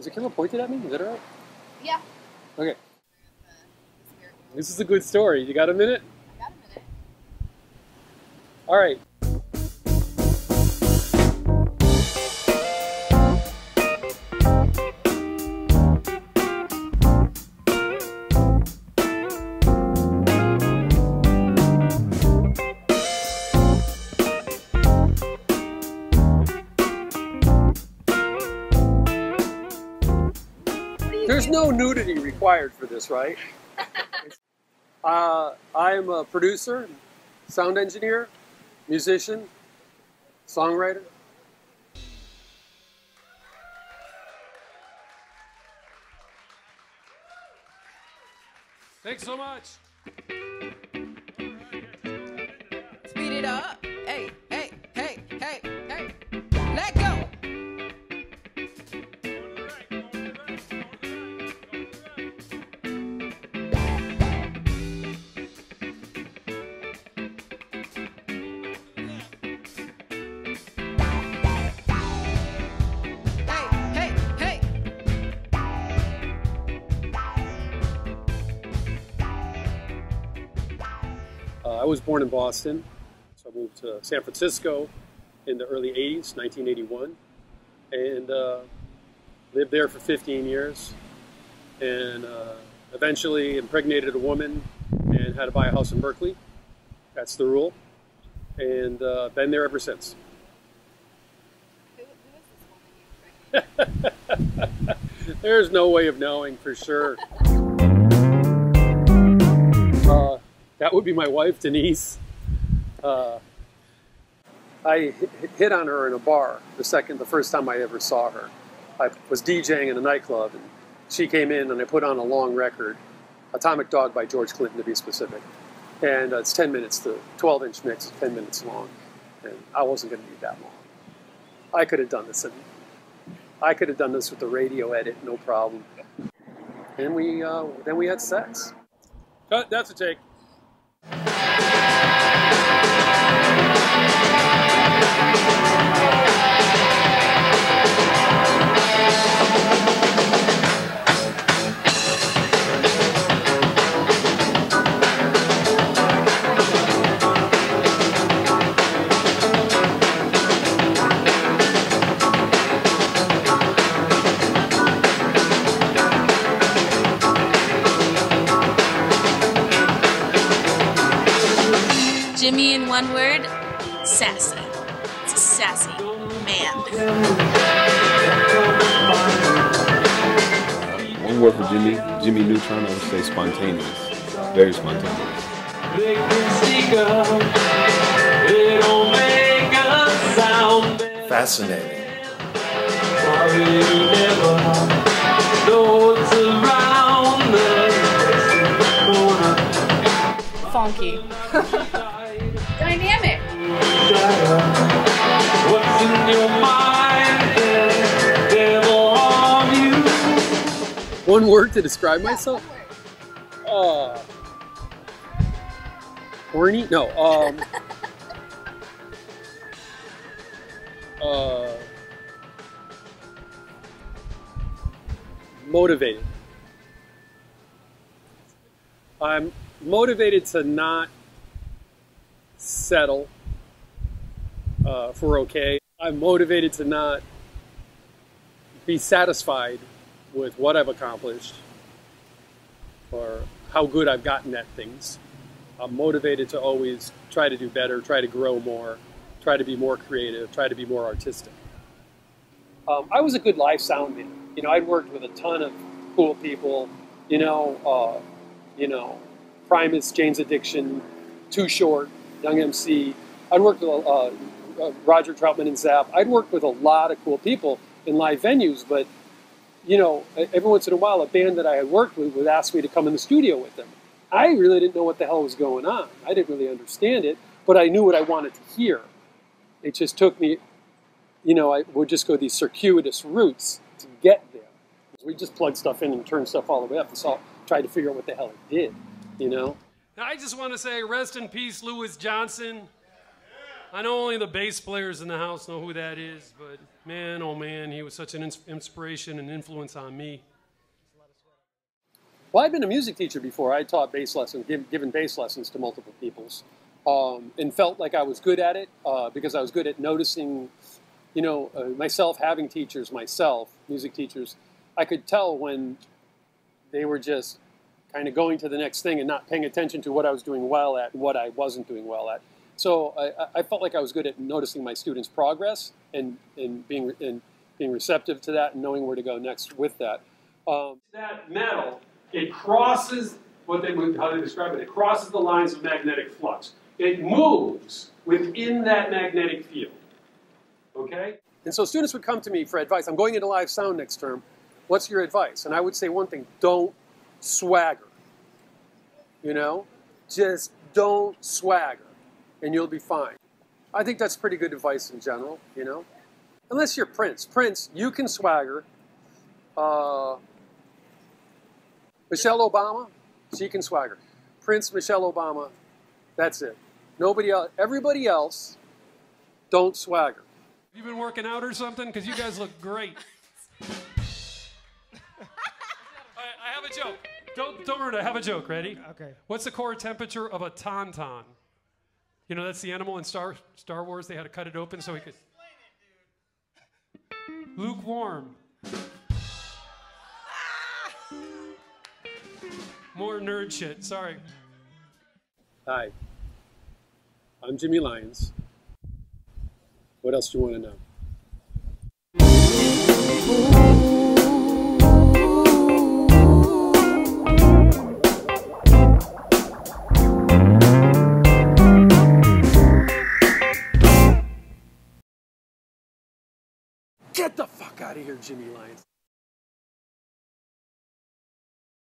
the camera pointed at me? Is that all right? Yeah. Okay. This is a good story. You got a minute? I got a minute. All right. There's no nudity required for this, right? I'm a producer, sound engineer, musician, songwriter. Thanks so much. Speed it up. Hey, hey, hey, hey, hey. Let go. I was born in Boston, so I moved to San Francisco in the early 80s, 1981, and lived there for 15 years, and eventually impregnated a woman and had to buy a house in Berkeley. That's the rule, and been there ever since. Who is this woman you impregnated? There's no way of knowing for sure. That would be my wife, Denise. I hit on her in a bar the first time I ever saw her. I was DJing in a nightclub, and she came in, and I put on a long record, Atomic Dog by George Clinton to be specific. And it's 10 minutes, the 12-inch mix is 10 minutes long, and I wasn't going to need that long. I could have done this, and I could have done this with the radio edit, no problem. And then we had sex. Cut, that's a take. Jimmy in one word, sassy. It's a sassy man. One word for Jimmy. Jimmy Neutron, I would say spontaneous. Very spontaneous. Fascinating. Funky. Dynamic. What's in your mind? Devil on you. One word to describe myself? Horny? No. Motivated. I'm motivated to not settle for okay. I'm motivated to not be satisfied with what I've accomplished or how good I've gotten at things. I'm motivated to always try to do better, try to grow more, try to be more creative, try to be more artistic. I was a good live sound man. You know, I'd worked with a ton of cool people, Primus, Jane's Addiction, Too Short, Young MC. I'd worked with Roger Troutman and Zap. I'd worked with a lot of cool people in live venues, but, every once in a while, a band that I had worked with would ask me to come in the studio with them. I really didn't know what the hell was going on. I didn't really understand it, but I knew what I wanted to hear. It just took me, I would just go these circuitous routes to get there. We just plugged stuff in and turned stuff all the way up and tried to figure out what the hell it did, Now, I just want to say rest in peace, Louis Johnson. I know only the bass players in the house know who that is, but man, oh man, he was such an inspiration and influence on me. Well, I'd been a music teacher before. I taught bass lessons, given bass lessons to multiple peoples, and felt like I was good at it because I was good at noticing, myself having teachers myself, music teachers. I could tell when they were just kind of going to the next thing and not paying attention to what I was doing well at and what I wasn't doing well at. So I felt like I was good at noticing my students' progress and being receptive to that and knowing where to go next with that. That metal, it crosses how they describe it. It crosses the lines of magnetic flux. It moves within that magnetic field. Okay? And so students would come to me for advice. I'm going into live sound next term. What's your advice? And I would say one thing: don't swagger. Just don't swagger, and you'll be fine. I think that's pretty good advice in general, Unless you're Prince. Prince, you can swagger. Michelle Obama, she can swagger. Prince, Michelle Obama, that's it. Nobody else, everybody else, don't swagger. Have you been working out or something? Because you guys look great. I have a joke. Don't worry, I have a joke. Ready? Okay. What's the core temperature of a tauntaun? That's the animal in Star Wars. They had to cut it open so he could. Lukewarm. More nerd shit. Sorry. Hi. I'm Jimmy Lyons. What else do you want to know? Get the fuck out of here, Jimmy Lyons.